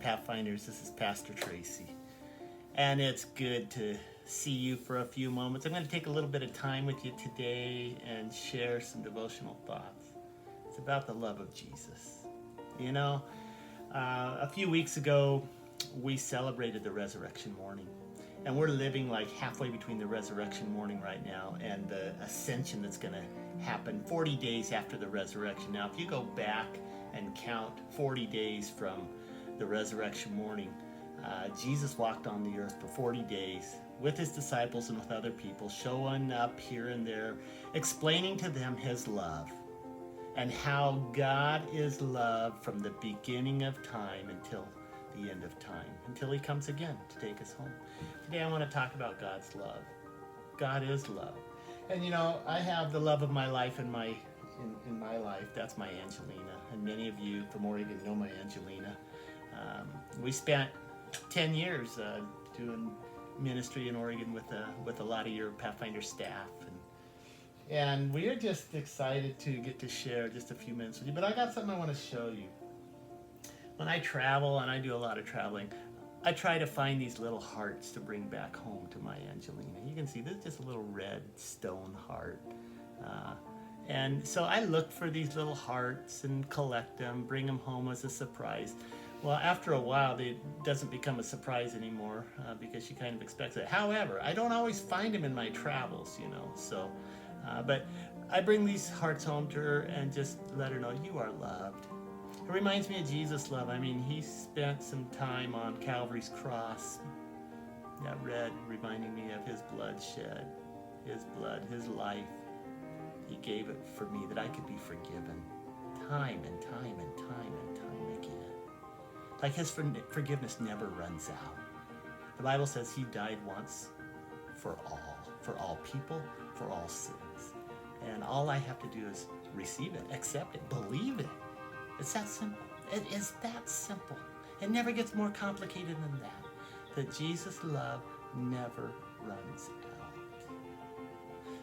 Pathfinders. This is Pastor Tracy. And it's good to see you for a few moments. I'm going to take a little bit of time with you today and share some devotional thoughts. It's about the love of Jesus. You know, a few weeks ago, we celebrated the resurrection morning. And we're living like halfway between the resurrection morning right now and the ascension that's going to happen 40 days after the resurrection. Now, if you go back and count 40 days from the resurrection morning, Jesus walked on the earth for 40 days with his disciples and with other people, showing up here and there, explaining to them his love and how God is love from the beginning of time until the end of time, until he comes again to take us home. Today I want to talk about God's love. God is love. And you know, I have the love of my life in my life. That's my Angelina. And many of you from Oregon know my Angelina. We spent 10 years doing ministry in Oregon with a lot of your Pathfinder staff. And we are just excited to get to share just a few minutes with you. But I got something I want to show you. When I travel, and I do a lot of traveling, I try to find these little hearts to bring back home to my Angelina. You can see this is just a little red stone heart. And so I look for these little hearts and collect them, bring them home as a surprise. Well, after a while, it doesn't become a surprise anymore because she kind of expects it. However, I don't always find them in my travels, you know. So, but I bring these hearts home to her and just let her know you are loved. It reminds me of Jesus' love. I mean, he spent some time on Calvary's cross, that red reminding me of his blood shed, his blood, his life. He gave it for me that I could be forgiven time and time and time and time again. Like his forgiveness never runs out. The Bible says he died once for all people, for all sins. And all I have to do is receive it, accept it, believe it. It's that simple. It is that simple. It never gets more complicated than that. That Jesus' love never runs out.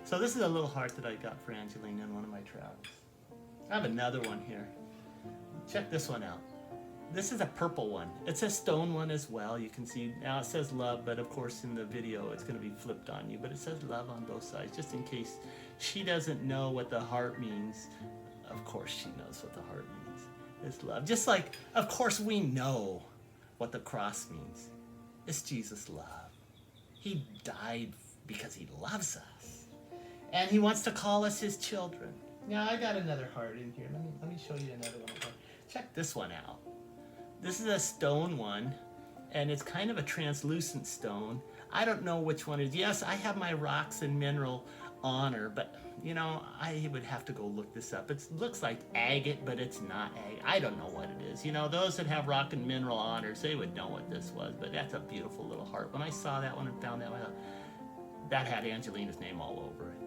So this is a little heart that I got for Angelina in one of my travels. I have another one here. Check this one out. This is a purple one. It's a stone one as well. You can see now it says love, but of course in the video it's going to be flipped on you. But it says love on both sides, just in case she doesn't know what the heart means. Of course she knows what the heart means. It's love. Just like, of course we know what the cross means. It's Jesus' love. He died because he loves us. And he wants to call us his children. Now I got another heart in here. Let me show you another one. Check this one out. This is a stone one, and it's kind of a translucent stone. I don't know which one it is. Yes, I have my rocks and mineral honor, but you know, I would have to go look this up. It looks like agate, but it's not agate. I don't know what it is. You know, those that have rock and mineral honors, they would know what this was, but that's a beautiful little heart. When I saw that one and found that one, that had Angelina's name all over it.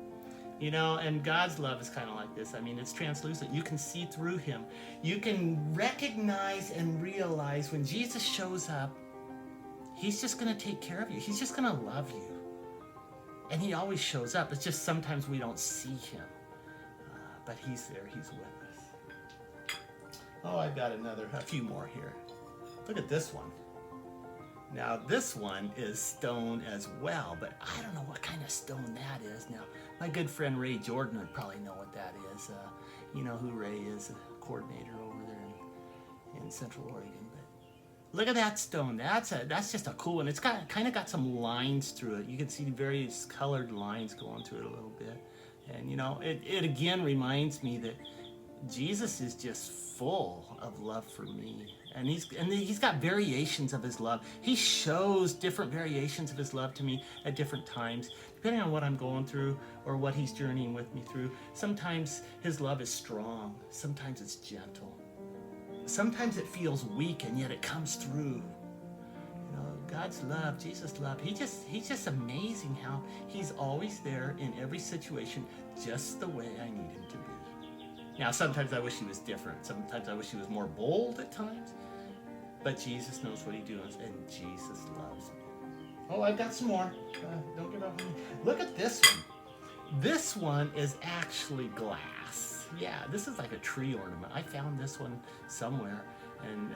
You know, and God's love is kind of like this. I mean, it's translucent. You can see through him. You can recognize and realize when Jesus shows up, he's just going to take care of you. He's just going to love you. And he always shows up. It's just sometimes we don't see him. But he's there. He's with us. Oh, I've got a few more here. Look at this one. Now, this one is stone as well, but I don't know what kind of stone that is. Now, my good friend Ray Jordan would probably know what that is. You know who Ray is, a coordinator over there in Central Oregon. But look at that stone. That's just a cool one. It's kind of got some lines through it. You can see various colored lines going through it a little bit. And you know, it again reminds me that Jesus is just full of love for me. And he's got variations of his love. He shows different variations of his love to me at different times, depending on what I'm going through or what he's journeying with me through. Sometimes his love is strong. Sometimes it's gentle. Sometimes it feels weak, and yet it comes through. You know, God's love, Jesus' love, he's just amazing how he's always there in every situation, just the way I need him to be. Now, sometimes I wish he was different. Sometimes I wish he was more bold at times. But Jesus knows what he's doing, and Jesus loves me. Oh, I've got some more. Don't give up on me. Look at this one. This one is actually glass. Yeah, this is like a tree ornament. I found this one somewhere, and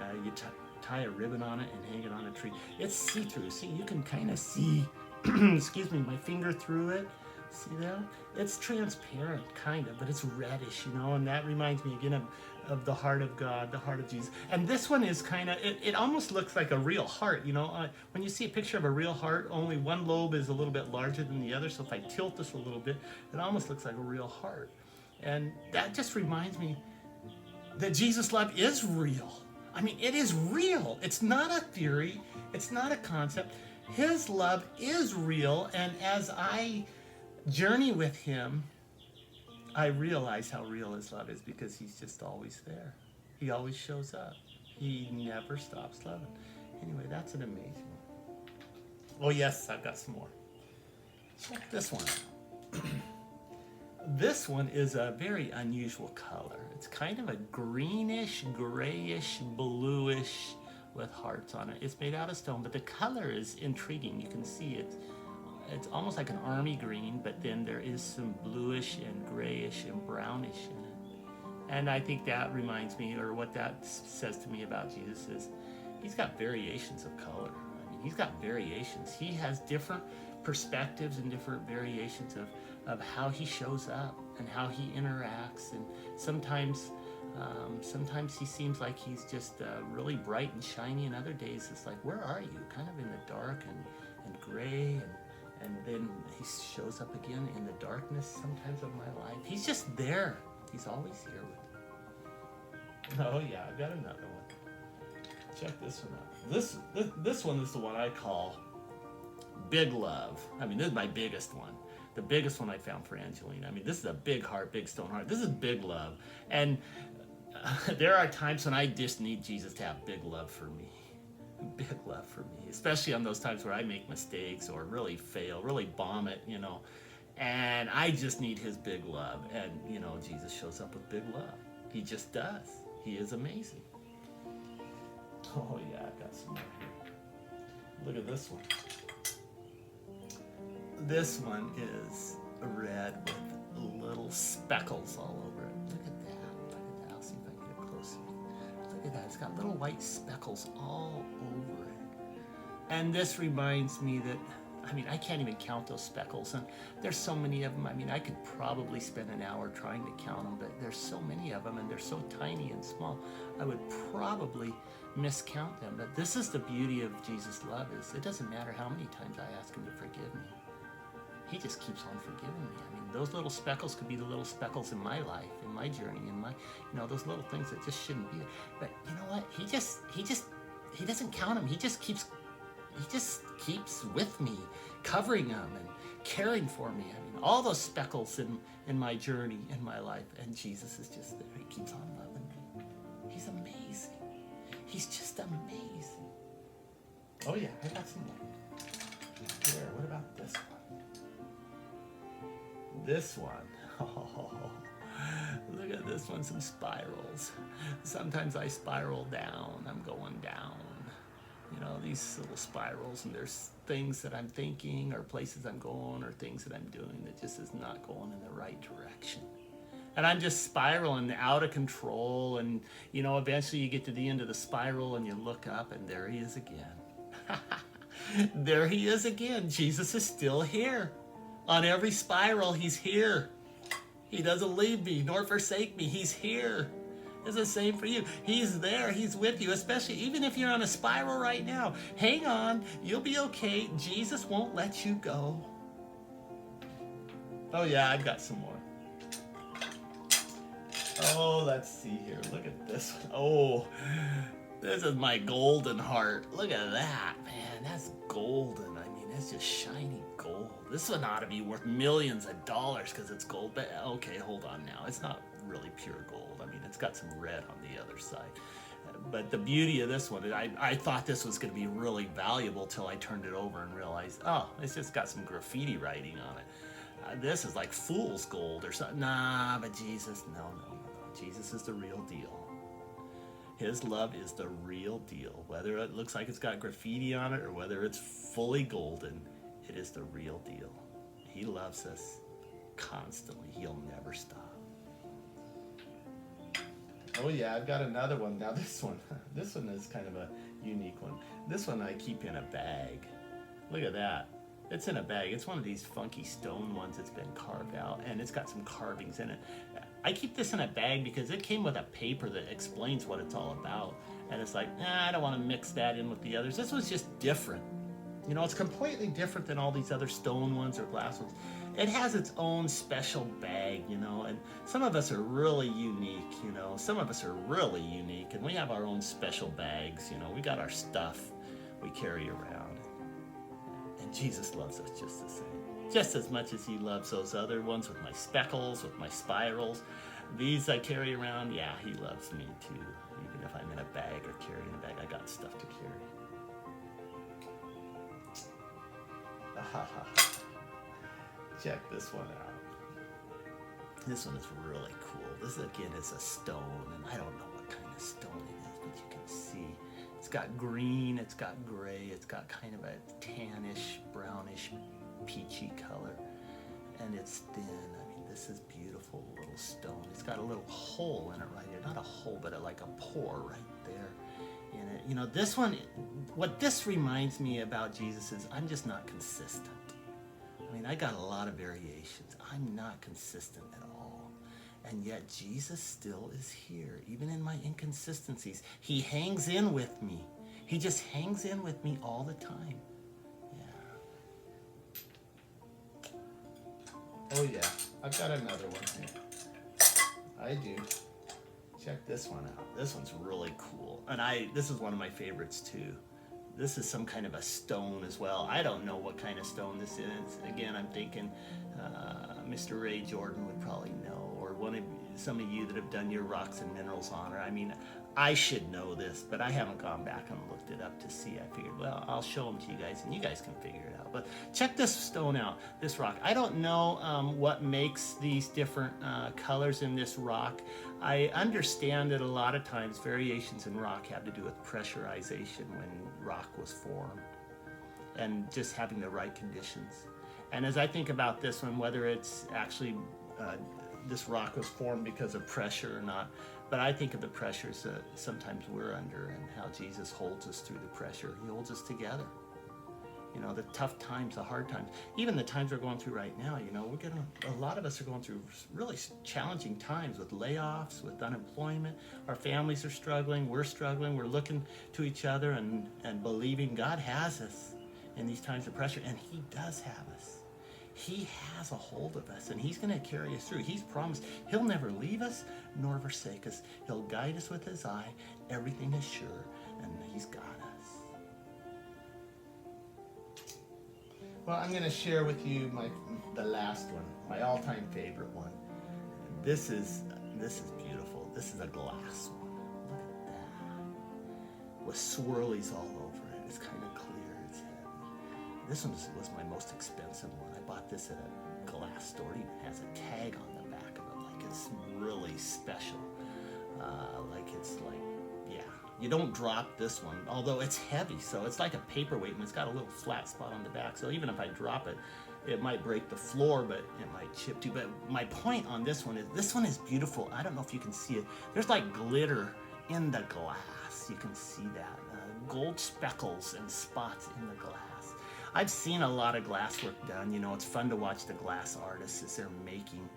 tie a ribbon on it and hang it on a tree. It's see-through. See, you can kind of see, excuse me, my finger through it. See that? It's transparent, kind of, but it's reddish, you know, and that reminds me again of the heart of God, the heart of Jesus. And this one is kind of, it almost looks like a real heart, you know. When you see a picture of a real heart, only one lobe is a little bit larger than the other, so if I tilt this a little bit, it almost looks like a real heart. And that just reminds me that Jesus' love is real. I mean, it is real. It's not a theory. It's not a concept. His love is real, and as I journey with him, I realize how real his love is because he's just always there. He always shows up. He never stops loving. Anyway, that's an amazing one. Oh yes, I've got some more. Check this one out. This one is a very unusual color. It's kind of a greenish, grayish, bluish with hearts on it. It's made out of stone, but the color is intriguing. You can see it. It's almost like an army green, but then there is some bluish and grayish and brownish in it. And I think that reminds me, or what that says to me about Jesus is, he's got variations of color. I mean, he's got variations. He has different perspectives and different variations of how he shows up and how he interacts. And sometimes he seems like he's just really bright and shiny, and other days it's like, where are you? Kind of in the dark and gray, and then he shows up again in the darkness sometimes of my life. He's just there. He's always here with me. Oh yeah, I've got another one. Check this one out. This one is the one I call Big Love. I mean, this is my biggest one. The biggest one I found for Angelina. I mean, this is a big heart, big stone heart. This is Big Love. And there are times when I just need Jesus to have big love for me. Big love for me, especially on those times where I make mistakes or really fail, really bomb it, you know, and I just need his big love. And you know, Jesus shows up with big love. He just does. He is amazing. Oh yeah, I've got some more here. Look at this one. This one is red with little speckles all over it. Look at that. Look at that. I'll see if I can get it close. Look at that. It's got little white speckles all over it. And this reminds me that, I mean, I can't even count those speckles. And there's so many of them. I mean, I could probably spend an hour trying to count them, but there's so many of them and they're so tiny and small. I would probably miscount them. But this is the beauty of Jesus' love, is it doesn't matter how many times I ask him to forgive me. He just keeps on forgiving me. I mean, those little speckles could be the little speckles in my life, in my journey, in my, you know, those little things that just shouldn't be. But you know what? He doesn't count them. He just keeps with me, covering them and caring for me. I mean, all those speckles in my journey, in my life, and Jesus is just there. He keeps on loving me. He's amazing. He's just amazing. Oh yeah, I got some more. Here, what about this one? This one, oh, look at this one, some spirals. Sometimes I spiral down, I'm going down. You know, these little spirals, and there's things that I'm thinking or places I'm going or things that I'm doing that just is not going in the right direction. And I'm just spiraling out of control, and you know, eventually you get to the end of the spiral and you look up and there he is again. There he is again. Jesus is still here. On every spiral, he's here. He doesn't leave me nor forsake me. He's here. It's the same for you. He's there. He's with you, especially even if you're on a spiral right now. Hang on. You'll be okay. Jesus won't let you go. Oh, yeah, I've got some more. Oh, let's see here. Look at this one. Oh, this is my golden heart. Look at that, man. That's golden. I mean, it's just shiny gold. This one ought to be worth millions of dollars because it's gold. But okay, hold on now. It's not really pure gold. I mean, it's got some red on the other side. But the beauty of this one, I thought this was going to be really valuable till I turned it over and realized, oh, it's just got some graffiti writing on it. This is like fool's gold or something. Nah, but Jesus, no. Jesus is the real deal. His love is the real deal. Whether it looks like it's got graffiti on it or whether it's fully golden, it is the real deal. He loves us constantly. He'll never stop. Oh yeah, I've got another one. Now this one is kind of a unique one. This one I keep in a bag. Look at that. It's in a bag. It's one of these funky stone ones that's been carved out, and it's got some carvings in it. I keep this in a bag because it came with a paper that explains what it's all about. And it's like, nah, I don't want to mix that in with the others. This was just different. You know, it's completely different than all these other stone ones or glass ones. It has its own special bag, you know, and some of us are really unique, you know. Some of us are really unique, and we have our own special bags, you know. We got our stuff we carry around. And Jesus loves us just the same. Just as much as he loves those other ones with my speckles, with my spirals. These I carry around, yeah, he loves me too. Even if I'm in a bag or carrying a bag, I got stuff to carry. Check this one out. This one is really cool. This again is a stone, and I don't know what kind of stone it is, but you can see it's got green, it's got gray, it's got kind of a tannish, brownish, peachy color, and it's thin. I mean, this is beautiful little stone. It's got a little hole in it right here. Not a hole, but like a pore right there in it. You know, this one, what this reminds me about Jesus is I'm just not consistent. I mean, I got a lot of variations. I'm not consistent at all. And yet Jesus still is here, even in my inconsistencies. He hangs in with me. He just hangs in with me all the time. Yeah. Oh yeah, I've got another one here. I do. Check this one out. This one's really cool. And this is one of my favorites too. This is some kind of a stone as well. I don't know what kind of stone this is. Again, I'm thinking Mr. Ray Jordan would probably know, or some of you that have done your rocks and minerals honor. I mean, I should know this, but I haven't gone back and looked it up to see. I figured, well, I'll show them to you guys, and you guys can figure it out. But check this stone out, this rock. I don't know what makes these different colors in this rock. I understand that a lot of times variations in rock have to do with pressurization when rock was formed and just having the right conditions. And as I think about this one, whether it's actually this rock was formed because of pressure or not, but I think of the pressures that sometimes we're under and how Jesus holds us through the pressure. He holds us together. You know, the tough times, the hard times, even the times we're going through right now, you know, a lot of us are going through really challenging times with layoffs, with unemployment. Our families are struggling, we're struggling, we're looking to each other and believing God has us in these times of pressure, and he does have us. He has a hold of us, and he's going to carry us through. He's promised he'll never leave us nor forsake us. He'll guide us with his eye. Everything is sure, and he's got us. Well, I'm going to share with you the last one, my all-time favorite one. This is beautiful. This is a glass one. Look at that. With swirlies all over it. It's kind of clear. It's heavy. This one was my most expensive one. I bought this at a glass store. It even has a tag on the back of it, like it's really special. You don't drop this one, although it's heavy, so it's like a paperweight, and it's got a little flat spot on the back, so even if I drop it, it might break the floor, but it might chip too. But my point on this one is beautiful. I don't know if you can see it. There's like glitter in the glass. You can see that. Gold speckles and spots in the glass. I've seen a lot of glass work done. You know, it's fun to watch the glass artists as they're making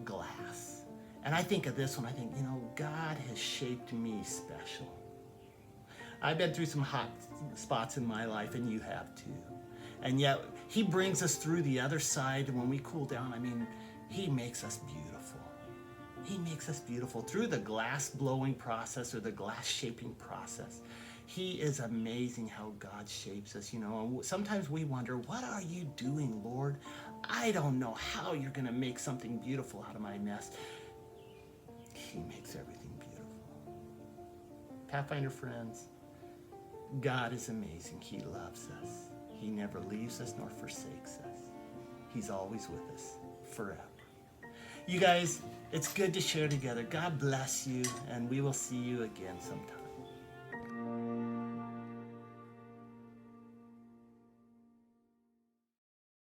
glass. And I think of this one, I think, you know, God has shaped me special. I've been through some hot spots in my life, and you have too. And yet, he brings us through the other side, and when we cool down, I mean, he makes us beautiful. He makes us beautiful through the glass blowing process or the glass shaping process. He is amazing how God shapes us, you know. And sometimes we wonder, what are you doing, Lord? I don't know how you're going to make something beautiful out of my mess. He makes everything beautiful. Pathfinder friends, God is amazing. He loves us. He never leaves us nor forsakes us. He's always with us forever. You guys, it's good to share together. God bless you, and we will see you again sometime.